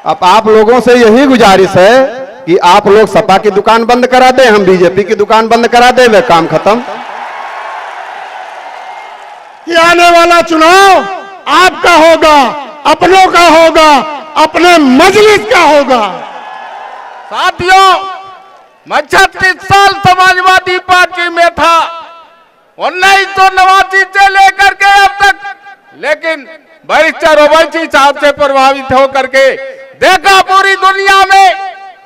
अब आप लोगों से यही गुजारिश है कि आप लोग सपा की दुकान बंद करा दें, हम बीजेपी की दुकान बंद करा दें, वे काम खत्म। कि आने वाला चुनाव आपका होगा, अपनों का होगा, अपने मजलिस का होगा। साथियों, मैं 36 साल समाजवादी पार्टी में था, 1989 से लेकर के अब तक, लेकिन बैरिस्टर ओवैसी साहब से प्रभावित होकर के देखा पूरी दुनिया में,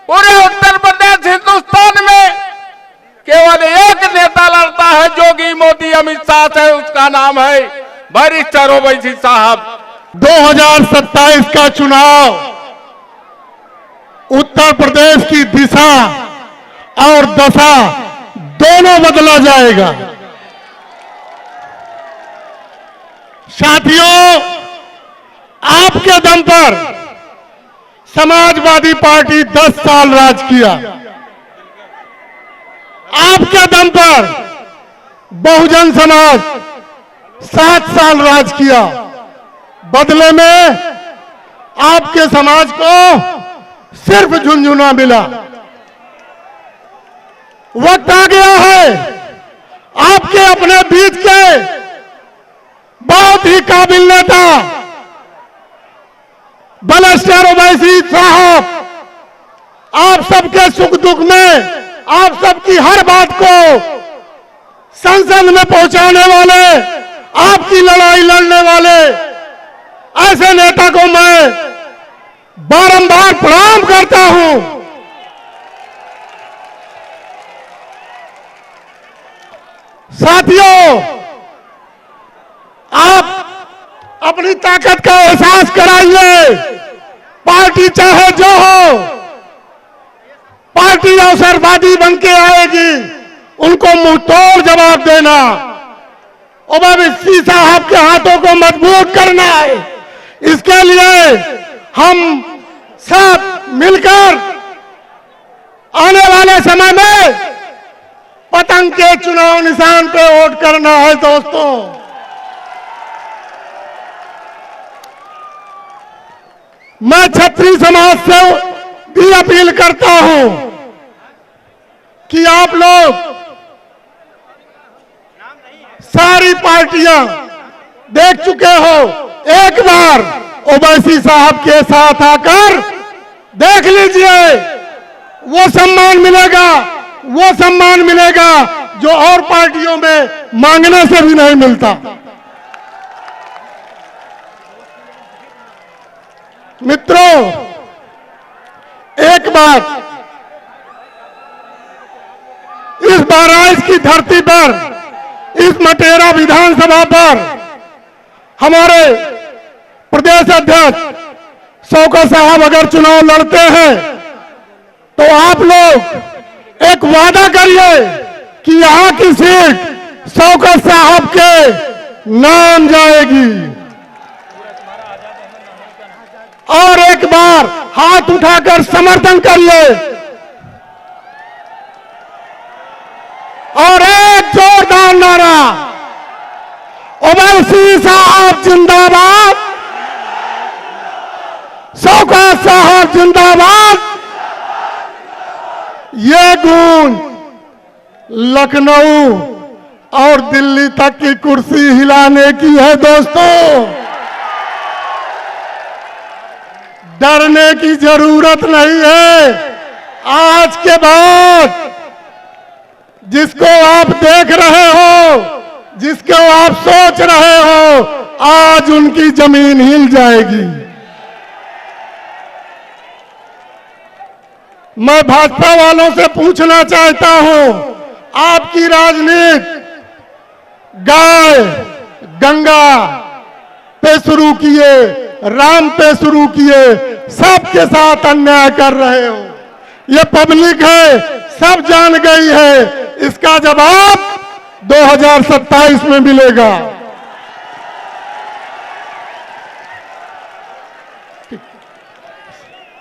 पूरे उत्तर प्रदेश हिंदुस्तान में केवल एक नेता लड़ता है, जोगी मोदी अमित शाह से, उसका नाम है बैरिस्टर ओवैसी साहब। 2027 का चुनाव उत्तर प्रदेश की दिशा और दशा दोनों बदला जाएगा। साथियों, आपके दम पर समाजवादी पार्टी 10 साल राज किया, आपके दम पर बहुजन समाज 7 साल राज किया। बदले में आपके समाज को सिर्फ झुनझुना मिला। वक्त आ गया है आपके अपने बीच के बहुत ही काबिल नेता बैरिस्टर ओवैसी साहब, आप सबके सुख दुख में, आप सबकी हर बात को संसद में पहुंचाने वाले, आपकी लड़ाई लड़ने वाले ऐसे नेता को मैं बारंबार प्रणाम करता हूं। साथियों, आप अपनी ताकत का एहसास कराइए। पार्टी चाहे जो हो, पार्टी अवसरवादी बन के आएगी, उनको मुंहतोड़ जवाब देना। ओवैसी साहब के हाथों को मजबूत करना है। इसके लिए हम सब मिलकर आने वाले समय में पतंग के चुनाव निशान पे वोट करना है। दोस्तों, मैं छत्री समाज से भी अपील करता हूं कि आप लोग सारी पार्टियां देख चुके हो, एक बार ओवैसी साहब के साथ आकर देख लीजिए, वो सम्मान मिलेगा, वो सम्मान मिलेगा जो और पार्टियों में मांगने से भी नहीं मिलता। मित्रों, एक बात, इस बहराइच की धरती पर, इस मटेरा विधानसभा पर हमारे प्रदेश अध्यक्ष शौकत साहब अगर चुनाव लड़ते हैं तो आप लोग एक वादा करिए कि यहां की सीट शौकत साहब के नाम जाएगी, और एक बार हाथ उठाकर समर्थन करिए, और एक जोरदार नारा, ओवैसी साहब जिंदाबाद, शौकत साहब जिंदाबाद। ये गूंज लखनऊ और दिल्ली तक की कुर्सी हिलाने की है। दोस्तों, डरने की जरूरत नहीं है। आज के बाद जिसको आप देख रहे हो, जिसको आप सोच रहे हो, आज उनकी जमीन हिल जाएगी। मैं भाजपा वालों से पूछना चाहता हूं, आपकी राजनीति गाय गंगा पे शुरू किए, राम पे शुरू किए, सबके साथ अन्याय कर रहे हो। ये पब्लिक है, सब जान गई है। इसका जवाब 2027 में मिलेगा।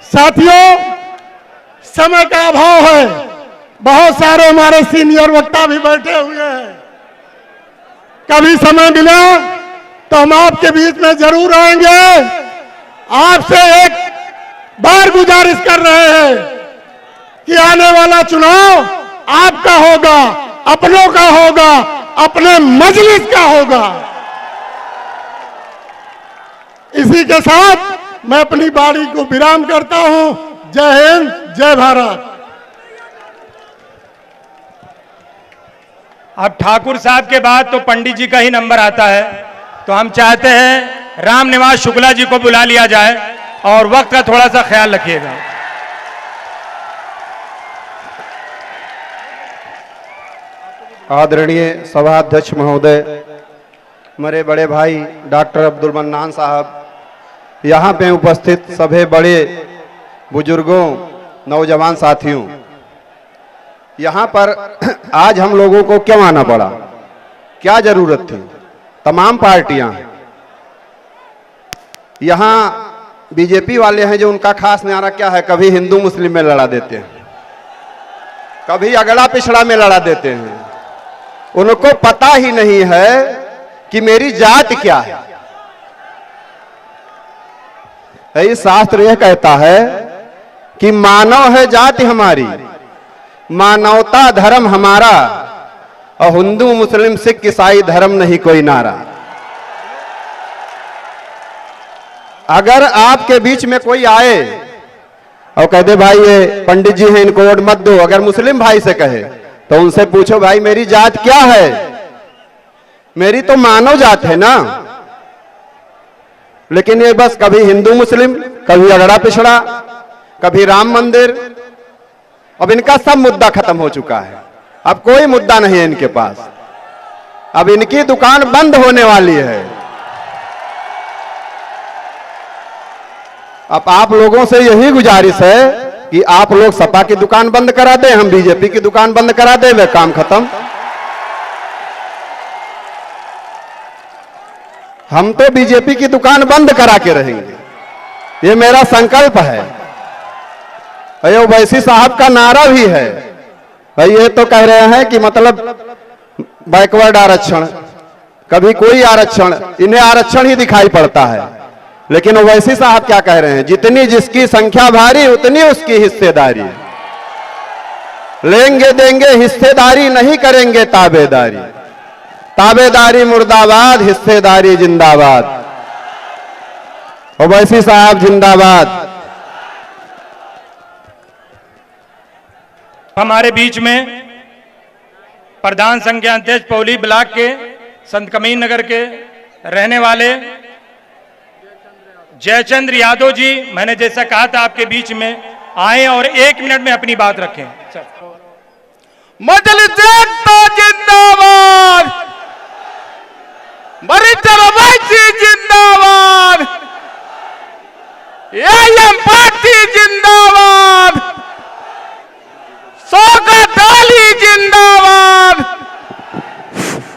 साथियों, समय का अभाव है, बहुत सारे हमारे सीनियर वक्ता भी बैठे हुए हैं। कभी समय मिला तो हम आपके बीच में जरूर आएंगे। आपसे एक बात गुजारिश कर रहे हैं कि आने वाला चुनाव आपका होगा, अपनों का होगा, अपने मजलिस का होगा। इसी के साथ मैं अपनी बारी को विराम करता हूं। जय हिंद, जय भारत। अब ठाकुर साहब के बाद तो पंडित जी का ही नंबर आता है, तो हम चाहते हैं राम निवास शुक्ला जी को बुला लिया जाए और वक्त का थोड़ा सा ख्याल रखिएगा। आदरणीय सभाध्यक्ष महोदय, मेरे बड़े भाई डॉक्टर अब्दुल मन्नान साहब, यहाँ पे उपस्थित सभी बड़े बुजुर्गों, नौजवान साथियों, यहाँ पर आज हम लोगों को क्यों आना पड़ा, क्या जरूरत थी? तमाम पार्टियां यहाँ बीजेपी वाले हैं जो उनका खास नारा क्या है, कभी हिंदू मुस्लिम में लड़ा देते हैं, कभी अगड़ा पिछड़ा में लड़ा देते हैं। उनको पता ही नहीं है कि मेरी जात क्या है। इस शास्त्र यह कहता है कि मानव है जाति हमारी, मानवता धर्म हमारा, और हिंदू मुस्लिम सिख ईसाई धर्म नहीं कोई नारा। अगर आपके बीच में कोई आए और कह दे भाई ये पंडित जी हैं इनको वोट मत दो, अगर मुस्लिम भाई से कहे तो उनसे पूछो भाई मेरी जात क्या है, मेरी तो मानव जात है ना। लेकिन ये बस कभी हिंदू मुस्लिम, कभी अगड़ा पिछड़ा, कभी राम मंदिर, अब इनका सब मुद्दा खत्म हो चुका है। अब कोई मुद्दा नहीं है इनके पास, अब इनकी दुकान बंद होने वाली है। अब आप लोगों से यही गुजारिश है कि आप लोग सपा की दुकान बंद करा दें, हम बीजेपी की दुकान बंद करा दें, वे काम खत्म। हम तो बीजेपी की दुकान बंद करा के रहेंगे, ये मेरा संकल्प है। अयो ओवैसी साहब का नारा भी है भाई, ये तो कह रहे हैं कि मतलब बैकवर्ड आरक्षण, कभी कोई आरक्षण, इन्हें आरक्षण ही दिखाई पड़ता है। लेकिन ओवैसी साहब क्या कह रहे हैं, जितनी जिसकी संख्या भारी उतनी उसकी हिस्सेदारी, लेंगे देंगे हिस्सेदारी, नहीं करेंगे ताबेदारी। ताबेदारी मुर्दाबाद, हिस्सेदारी जिंदाबाद। ओवैसी साहब जिंदाबाद। हमारे बीच में प्रधान संघ अध्यक्ष पौली ब्लॉक के संत कमीन नगर के रहने वाले जयचंद्र यादव जी, मैंने जैसा कहा था आपके बीच में आए और 1 मिनट में अपनी बात रखें। मजलिस एकता जिंदाबाद, बरिस्टर ओवैसी जिंदाबाद, एआईएम पार्टी जिंदाबाद, शौकत अली जिंदाबाद,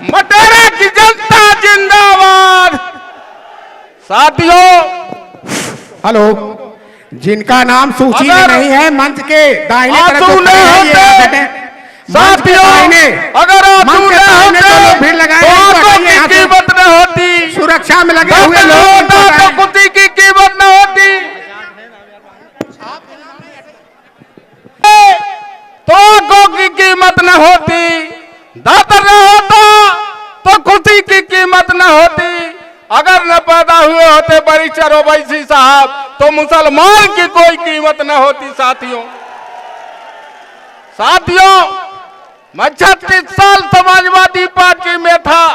मटेरा की जनता जिंदाबाद। साथियों, हेलो, जिनका नाम सूची में नहीं है मंच के दाहिने तरफ आंसू न होते, साथियों अगर आंसू न होते भीड़ लगाए तो आंखों की कीमत न होती, सुरक्षा में लगे हुए लोग तो कुत्ती की कीमत न होती, तो आंखों की कीमत न होती, दातर न होता तो खुशी की कीमत न होती। अगर न पैदा हुए होते बरिस्टर ओवैसी साहब तो मुसलमान की कोई कीमत न होती। साथियों, मैं 36 साल समाजवादी पार्टी में था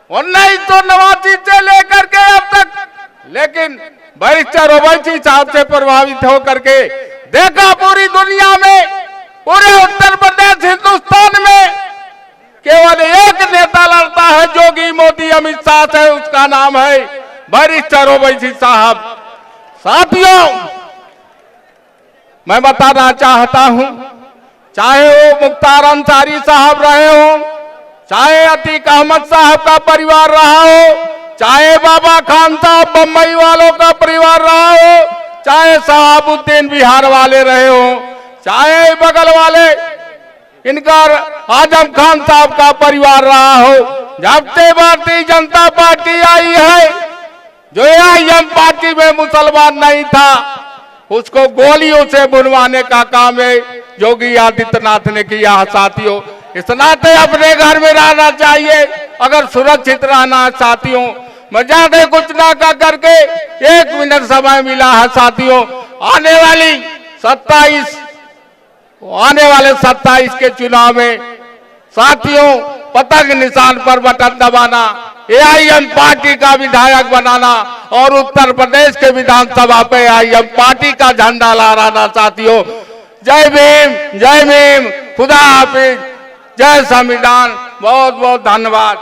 1989 से लेकर के अब तक, लेकिन बरिस्टर ओवैसी साहब से प्रभावित होकर के देखा पूरी दुनिया में, पूरे उत्तर प्रदेश हिंदुस्तान में केवल एक नेता लड़ता है, जोगी मोदी अमित शाह से, उसका नाम है बरिस्टर ओवैसी साहब। साथियों, मैं बताना चाहता हूं, चाहे वो मुख्तार अंसारी साहब रहे हो, चाहे अतीक अहमद साहब का परिवार रहा हो, चाहे बाबा खान साहब बम्बई वालों का परिवार रहा हो, चाहे शहाबुद्दीन बिहार वाले रहे हो, चाहे बगल वाले इनका आजम खान साहब का परिवार रहा हो, जब से भारतीय जनता पार्टी आई है, जो एआईएम पार्टी में मुसलमान नहीं था, उसको गोलियों से बुनवाने का काम है योगी आदित्यनाथ ने किया है साथियों। इस नाते अपने घर में रहना चाहिए अगर सुरक्षित रहना है साथियों। मैं ज्यादा कुछ ना कर करके 1 मिनट समय मिला है साथियों। आने वाले 27 के चुनाव में साथियों पतंग निशान पर बटन दबाना, एआईएम पार्टी का विधायक बनाना और उत्तर प्रदेश के विधानसभा पे एआईएम पार्टी का झंडा लहराना साथियों। जय भीम, खुदा हाफिज, जय संविधान। बहुत बहुत धन्यवाद।